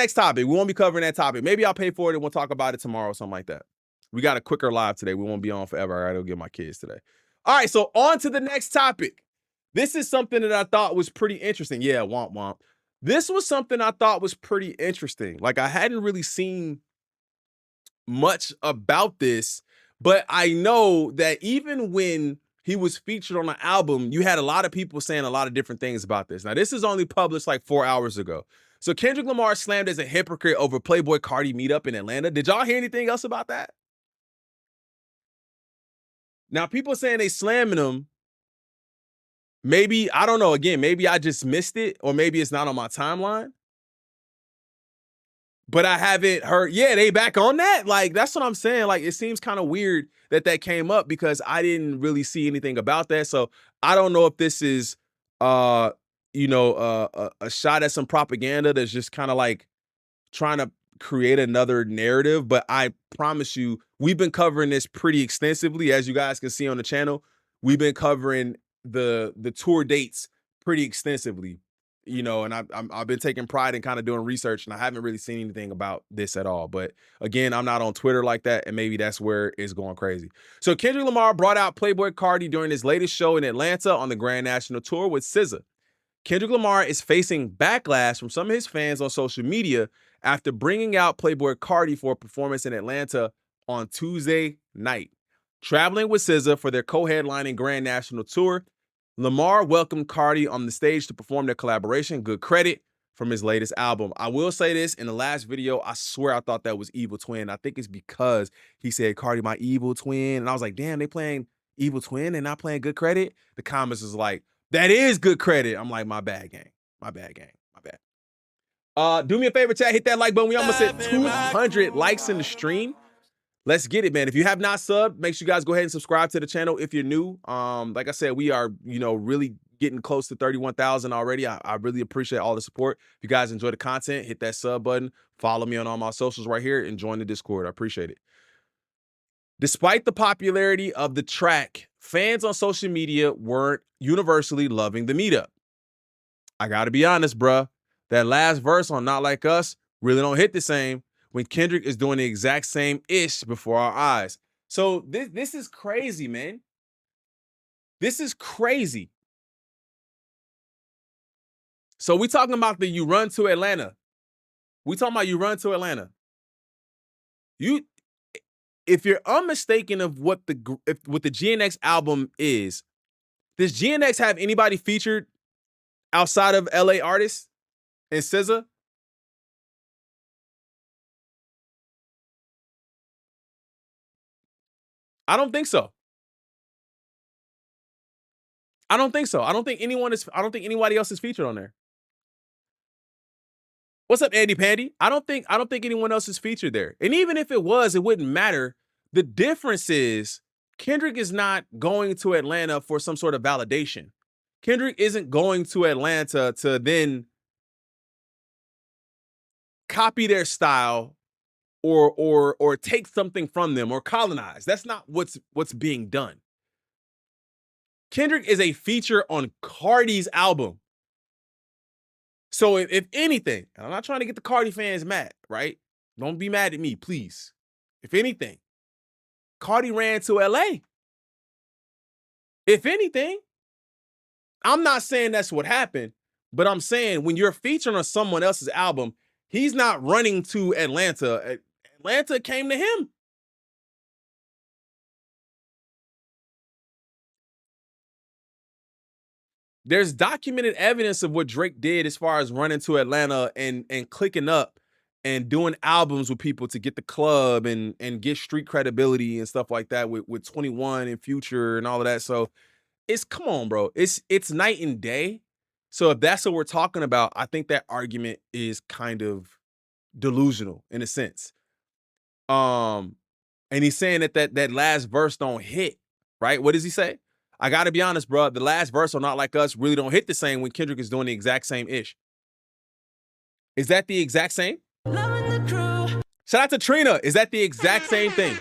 next topic. We won't be covering that topic. Maybe I'll pay for it and we'll talk about it tomorrow or something like that. We got a quicker live today. We won't be on forever. I gotta go get my kids today. All right, so on to the next topic. This is something that I thought was pretty interesting. Yeah, womp womp. This was something I thought was pretty interesting. Like, I hadn't really seen much about this, but I know that even when he was featured on the album, you had a lot of people saying a lot of different things about this. Now, this is only published like 4 hours ago. So Kendrick Lamar slammed as a hypocrite over Playboi Carti meetup in Atlanta. Did y'all hear anything else about that? Now, people saying they slamming him. Maybe, I don't know, again, maybe I just missed it, or maybe it's not on my timeline. But I haven't heard, yeah, they back on that? Like, that's what I'm saying. Like, it seems kind of weird that that came up because I didn't really see anything about that. So I don't know if this is, a shot at some propaganda that's just kind of like trying to create another narrative. But I promise you, we've been covering this pretty extensively. As you guys can see on the channel, we've been covering the tour dates pretty extensively. And I've been taking pride in kind of doing research, and I haven't really seen anything about this at all. But again, I'm not on Twitter like that, and maybe that's where it's going crazy. So Kendrick Lamar brought out Playboi Carti during his latest show in Atlanta on the Grand National Tour with SZA. Kendrick Lamar is facing backlash from some of his fans on social media after bringing out Playboi Carti for a performance in Atlanta on Tuesday night. Traveling with SZA for their co-headlining Grand National Tour, Lamar welcomed Carti on the stage to perform their collaboration, Good Credit, from his latest album. I will say this, in the last video, I swear I thought that was Evil Twin. I think it's because he said, Carti, my evil twin. And I was like, damn, they playing Evil Twin and not playing Good Credit? The comments is like, that is Good Credit. I'm like, my bad, gang. My bad, gang. My bad. Do me a favor, chat. Hit that like button. We almost hit 200 likes in the stream. Let's get it, man. If you have not subbed, make sure you guys go ahead and subscribe to the channel if you're new. Like I said, we are, really getting close to 31,000 already. I really appreciate all the support. If you guys enjoy the content, hit that sub button. Follow me on all my socials right here and join the Discord. I appreciate it. Despite the popularity of the track, fans on social media weren't universally loving the meetup. I gotta be honest, bruh. That last verse on Not Like Us really don't hit the same when Kendrick is doing the exact same ish before our eyes. So this is crazy, man. This is crazy. So we talking about the You Run to Atlanta. We talking about You Run to Atlanta. If you're unmistaken of what the GNX album is, does GNX have anybody featured outside of LA artists and SZA? I don't think so. I don't think so. I don't think anybody else is featured on there. What's up, Andy Pandy? I don't think anyone else is featured there. And even if it was, it wouldn't matter. The difference is Kendrick is not going to Atlanta for some sort of validation. Kendrick isn't going to Atlanta to then copy their style or take something from them or colonize. That's not what's being done. Kendrick is a feature on Carti's album. So if anything, and I'm not trying to get the Carti fans mad, right? Don't be mad at me, please. If anything, Carti ran to LA. If anything, I'm not saying that's what happened, but I'm saying when you're featuring on someone else's album, he's not running to Atlanta. Atlanta came to him. There's documented evidence of what Drake did as far as running to Atlanta and clicking up and doing albums with people to get the club and get street credibility and stuff like that with 21 and Future and all of that. So come on, bro. It's night and day. So if that's what we're talking about, I think that argument is kind of delusional in a sense. And he's saying that last verse don't hit, right? What does he say? I gotta be honest, bro. The last verse on Not Like Us really don't hit the same when Kendrick is doing the exact same ish. Is that the exact same? Shout out to Trina. Is that the exact same thing?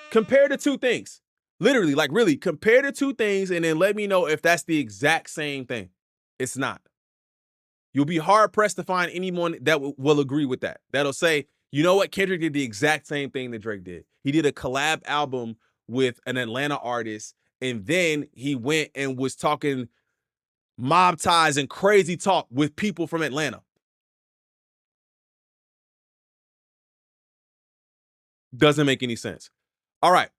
Compare the two things. Literally, like really, compare the two things and then let me know if that's the exact same thing. It's not. You'll be hard pressed to find anyone that will agree with that. That'll say, you know what, Kendrick did the exact same thing that Drake did. He did a collab album with an Atlanta artist, and then he went and was talking mob ties and crazy talk with people from Atlanta. Doesn't make any sense. All right.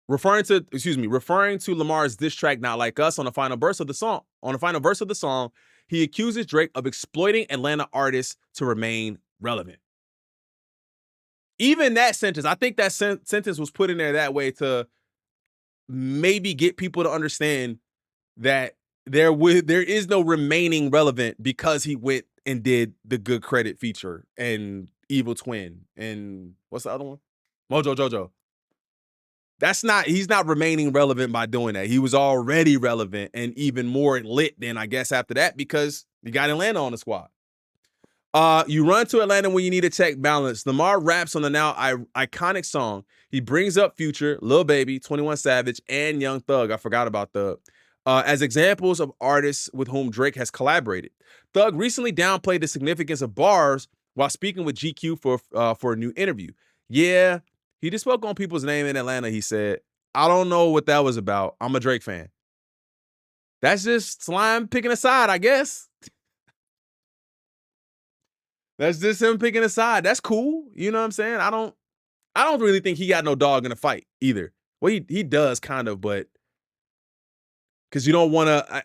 Referring to Lamar's diss track "Not Like Us" on the final verse of the song, he accuses Drake of exploiting Atlanta artists to remain relevant. Even that sentence, I think that sentence was put in there that way to maybe get people to understand that there is no remaining relevant because he went and did the Good Credit feature and Evil Twin and what's the other one? Mojo Jojo. He's not remaining relevant by doing that. He was already relevant and even more lit than I guess after that because you got Atlanta on the squad. You run to Atlanta when you need a check balance. Lamar raps on the now iconic song. He brings up Future, Lil Baby, 21 Savage, and Young Thug. I forgot about Thug. As examples of artists with whom Drake has collaborated. Thug recently downplayed the significance of bars while speaking with GQ for a new interview. Yeah, he just spoke on people's name in Atlanta, he said. I don't know what that was about. I'm a Drake fan. That's just slime picking a side, I guess. That's just him picking a side. That's cool. You know what I'm saying? I don't really think he got no dog in the fight either. Well, he does kind of, but because you don't want to.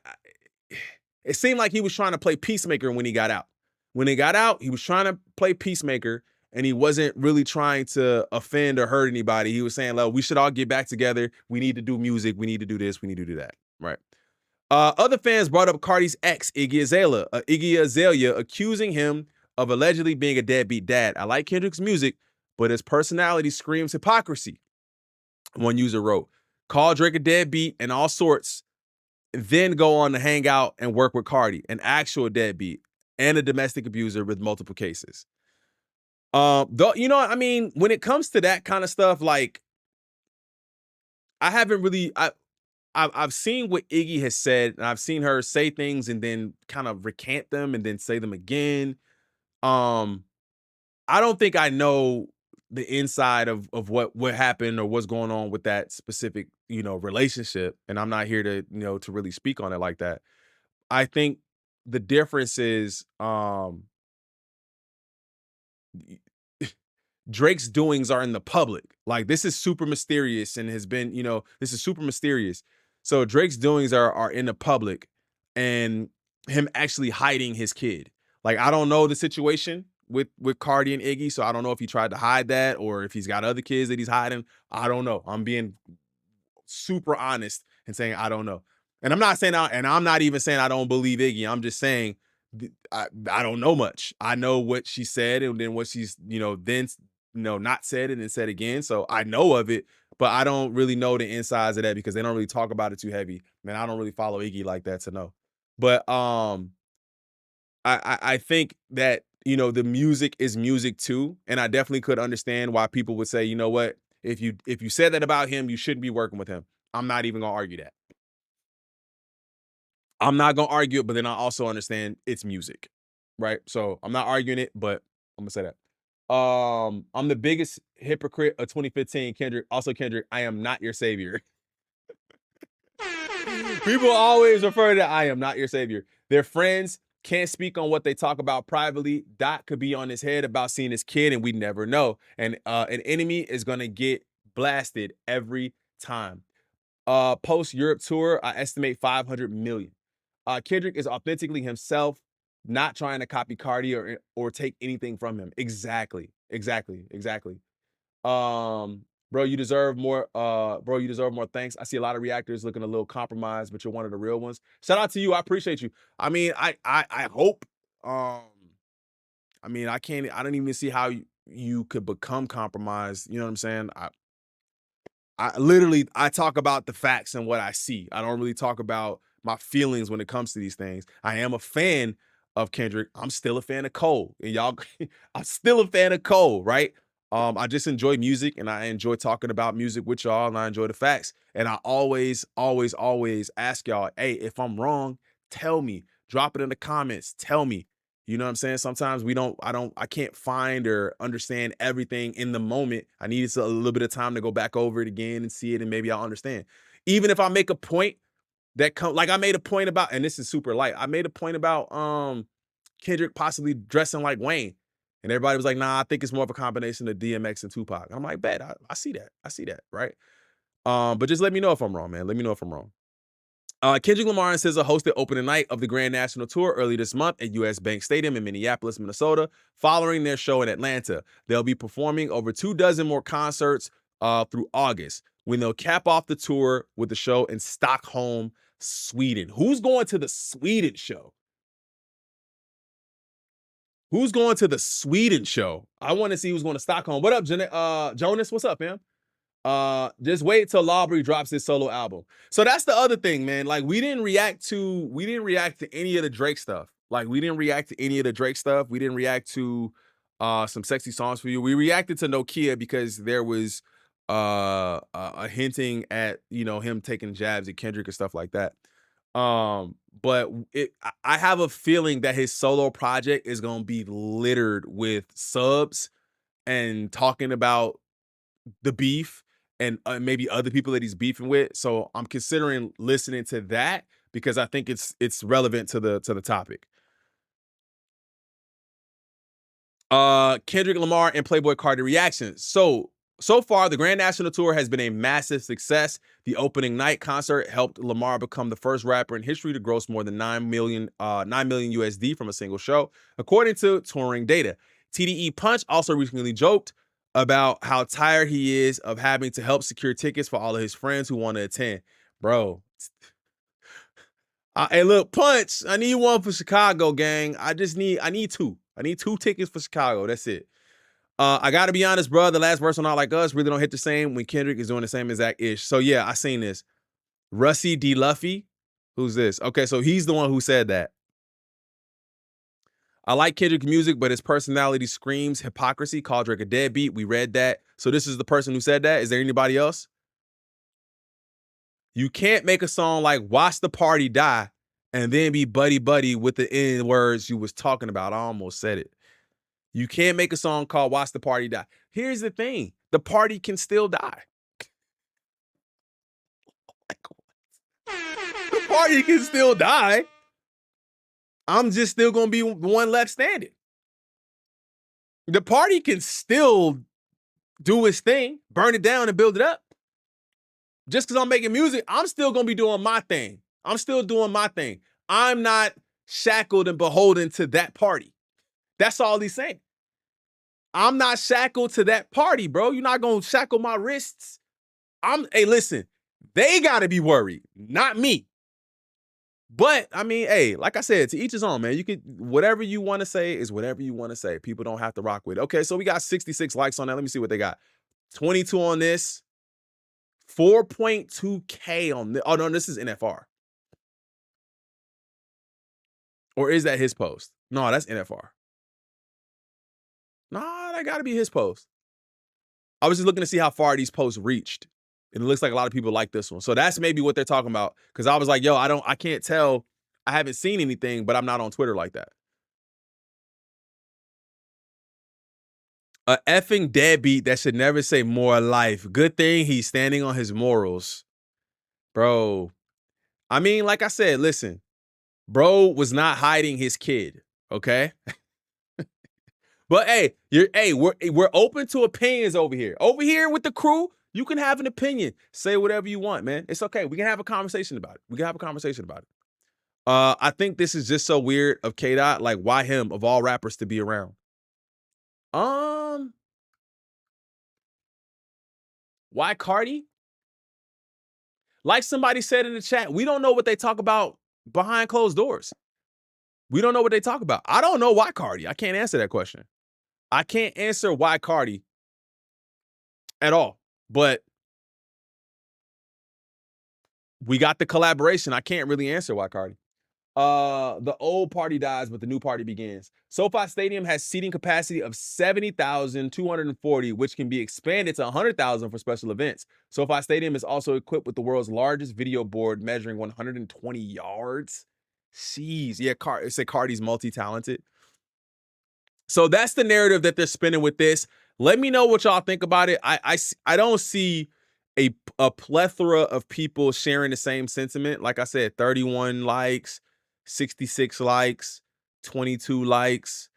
It seemed like he was trying to play peacemaker when he got out. When he got out, he was trying to play peacemaker, and he wasn't really trying to offend or hurt anybody. He was saying, "Look, we should all get back together. We need to do music. We need to do this. We need to do that." Right. Other fans brought up Carti's ex, Iggy Azalea, accusing him of allegedly being a deadbeat dad. I like Kendrick's music, but his personality screams hypocrisy. One user wrote, call Drake a deadbeat and all sorts, then go on to hang out and work with Carti, an actual deadbeat and a domestic abuser with multiple cases. Though, you know, I mean, when it comes to that kind of stuff, like, I haven't really, I've seen what Iggy has said, and I've seen her say things and then kind of recant them and then say them again. I don't think I know the inside of what happened or what's going on with that specific, you know, relationship. And I'm not here to, you know, to really speak on it like that. I think the difference is Drake's doings are in the public. Like, this is super mysterious and has been, you know, this is super mysterious. So Drake's doings are in the public and him actually hiding his kid. Like, I don't know the situation with Cardi and Iggy, so I don't know if he tried to hide that or if he's got other kids that he's hiding. I don't know. I'm being super honest and saying I don't know. And I'm not saying I'm not even saying I don't believe Iggy. I'm just saying I don't know much. I know what she said and then what she's, you know, then, you know, not said it and said again. So I know of it, but I don't really know the insides of that because they don't really talk about it too heavy. Man, I don't really follow Iggy like that to know. But I think that, you know, the music is music too, and I definitely could understand why people would say, you know what, if you said that about him, you shouldn't be working with him. I'm not even gonna argue that. I'm not gonna argue it, but then I also understand it's music, right? So I'm not arguing it, but I'm gonna say that. I'm the biggest hypocrite of 2015, Kendrick. Also, Kendrick, I am not your savior. People always refer to I am not your savior. Their friends can't speak on what they talk about privately. Dot could be on his head about seeing his kid, and we never know. And an enemy is gonna get blasted every time. Post Europe tour, I estimate 500 million. Kendrick is authentically himself, not trying to copy Cardi or take anything from him. Exactly. Bro, you deserve more. Bro, you deserve more thanks. I see a lot of reactors looking a little compromised, but you're one of the real ones. Shout out to you. I appreciate you. I mean, I hope. I mean, I don't even see how you could become compromised. You know what I'm saying? I literally talk about the facts and what I see. I don't really talk about my feelings when it comes to these things. I am a fan of Kendrick. I'm still a fan of Cole. And y'all, I'm still a fan of Cole, right? I just enjoy music and I enjoy talking about music with y'all and I enjoy the facts. And I always ask y'all, hey, if I'm wrong, Tell me. Drop it in the comments. Tell me. You know what I'm saying? Sometimes I can't find or understand everything in the moment. I need a little bit of time to go back over it again and see it, and maybe I'll understand. Even if I make a point like I made a point about, and this is super light. I made a point about Kendrick possibly dressing like Wayne. And everybody was like, nah, I think it's more of a combination of DMX and Tupac. I'm like, bet, I see that. I see that, right? But just let me know if I'm wrong, man. Let me know if I'm wrong. Kendrick Lamar and SZA hosted opening night of the Grand National Tour early this month at US Bank Stadium in Minneapolis, Minnesota, following their show in Atlanta. They'll be performing over 24 more concerts through August, when they'll cap off the tour with the show in Stockholm, Sweden. Who's going to the Sweden show? Who's going to the Sweden show? I want to see who's going to Stockholm. What up, Jonas? What's up, man? Just wait till Aubrey drops his solo album. So that's the other thing, man. Like, we didn't react to any of the Drake stuff. Like, we didn't react to any of the Drake stuff. We didn't react to some Sexy Songs for You. We reacted to Nokia because there was a hinting at, you know, him taking jabs at Kendrick and stuff like that. But I have a feeling that his solo project is gonna be littered with subs and talking about the beef and maybe other people that he's beefing with. So I'm considering listening to that because I think it's relevant to the topic. Kendrick Lamar and Playboi Carti reactions. So far, the Grand National Tour has been a massive success. The opening night concert helped Lamar become the first rapper in history to gross more than 9 million USD from a single show, according to touring data. TDE Punch also recently joked about how tired he is of having to help secure tickets for all of his friends who want to attend. Bro. Hey, look, Punch, I need one for Chicago, gang. I need two. I need 2 tickets for Chicago. That's it. I gotta be honest, bro. The last verse on Not Like Us really don't hit the same when Kendrick is doing the same exact ish. So yeah, I seen this. Russie D. Luffy. Who's this? Okay, so he's the one who said that. I like Kendrick's music, but his personality screams hypocrisy. Called Drake a deadbeat. We read that. So this is the person who said that. Is there anybody else? You can't make a song like Watch the Party Die and then be buddy with the N words you was talking about. I almost said it. You can't make a song called Watch the Party Die. Here's the thing. The party can still die. The party can still die. I'm just still going to be one left standing. The party can still do its thing, burn it down and build it up. Just because I'm making music, I'm still going to be doing my thing. I'm still doing my thing. I'm not shackled and beholden to that party. That's all he's saying. I'm not shackled to that party, bro. You're not going to shackle my wrists. Hey, listen, they got to be worried, not me. But, I mean, hey, like I said, to each his own, man. You could, whatever you want to say is whatever you want to say. People don't have to rock with it. Okay, so we got 66 likes on that. Let me see what they got. 22 on this. 4.2K on this. Oh, no, this is NFR. Or is that his post? No, that's NFR. Nah, that got to be his post. I was just looking to see how far these posts reached. And it looks like a lot of people like this one. So that's maybe what they're talking about. Because I was like, yo, I can't tell. I haven't seen anything, but I'm not on Twitter like that. A effing deadbeat that should never say more life. Good thing he's standing on his morals. Bro. I mean, like I said, listen. Bro was not hiding his kid. Okay? But hey, we're open to opinions over here. Over here with the crew, you can have an opinion. Say whatever you want, man. It's okay. We can have a conversation about it. I think this is just so weird of K-Dot. Like, why him of all rappers to be around? Why Carti? Like somebody said in the chat, we don't know what they talk about behind closed doors. We don't know what they talk about. I don't know why Carti. I can't answer that question. I can't answer why Carti at all. But we got the collaboration. I can't really answer why Carti. The old party dies, but the new party begins. SoFi Stadium has seating capacity of 70,240, which can be expanded to 100,000 for special events. SoFi Stadium is also equipped with the world's largest video board measuring 120 yards. Jeez. Yeah, it said Carti's multi-talented. So that's the narrative that they're spinning with this. Let me know what y'all think about it. I don't see a plethora of people sharing the same sentiment. Like I said, 31 likes, 66 likes, 22 likes,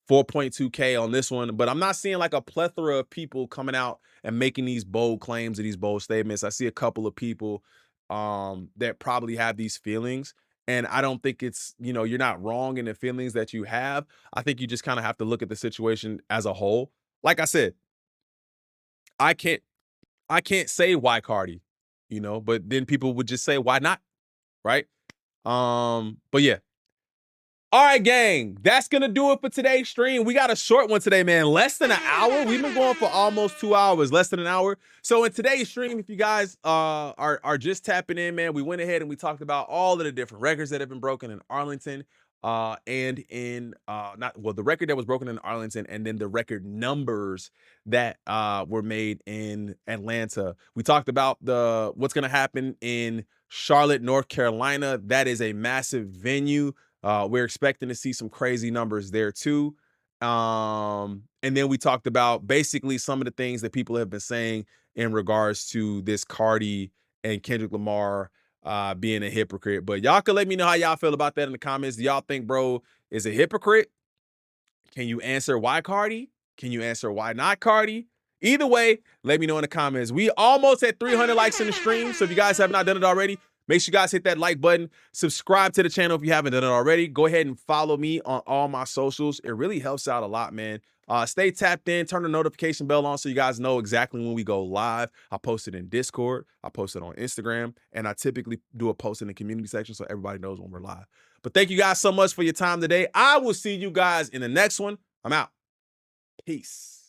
4.2K on this one, but I'm not seeing like a plethora of people coming out and making these bold claims and these bold statements. I see a couple of people that probably have these feelings, and I don't think it's, you're not wrong in the feelings that you have. I think you just kind of have to look at the situation as a whole. Like I said, I can't I can't say why Cardi, but then people would just say why not, right? But yeah, all right, gang, that's going to do it for today's stream. We got a short one today, man. Less than an hour. We've been going for almost 2 hours, less than an hour. So in today's stream, if you guys are just tapping in, man, we went ahead and we talked about all of the different records that have been broken in Arlington and in the record that was broken in Arlington, and then the record numbers that were made in Atlanta. We talked about what's going to happen in Charlotte, North Carolina. That is a massive venue. We're expecting to see some crazy numbers there too. And then we talked about basically some of the things that people have been saying in regards to this Carti and Kendrick Lamar being a hypocrite. But y'all can let me know how y'all feel about that in the comments. Do y'all think bro is a hypocrite? Can you answer why Carti? Can you answer why not Carti? Either way, let me know in the comments. We almost at 300 likes in the stream. So if you guys have not done it already, make sure you guys hit that like button. Subscribe to the channel if you haven't done it already. Go ahead and follow me on all my socials. It really helps out a lot, man. Stay tapped in. Turn the notification bell on so you guys know exactly when we go live. I post it in Discord. I post it on Instagram. And I typically do a post in the community section so everybody knows when we're live. But thank you guys so much for your time today. I will see you guys in the next one. I'm out. Peace.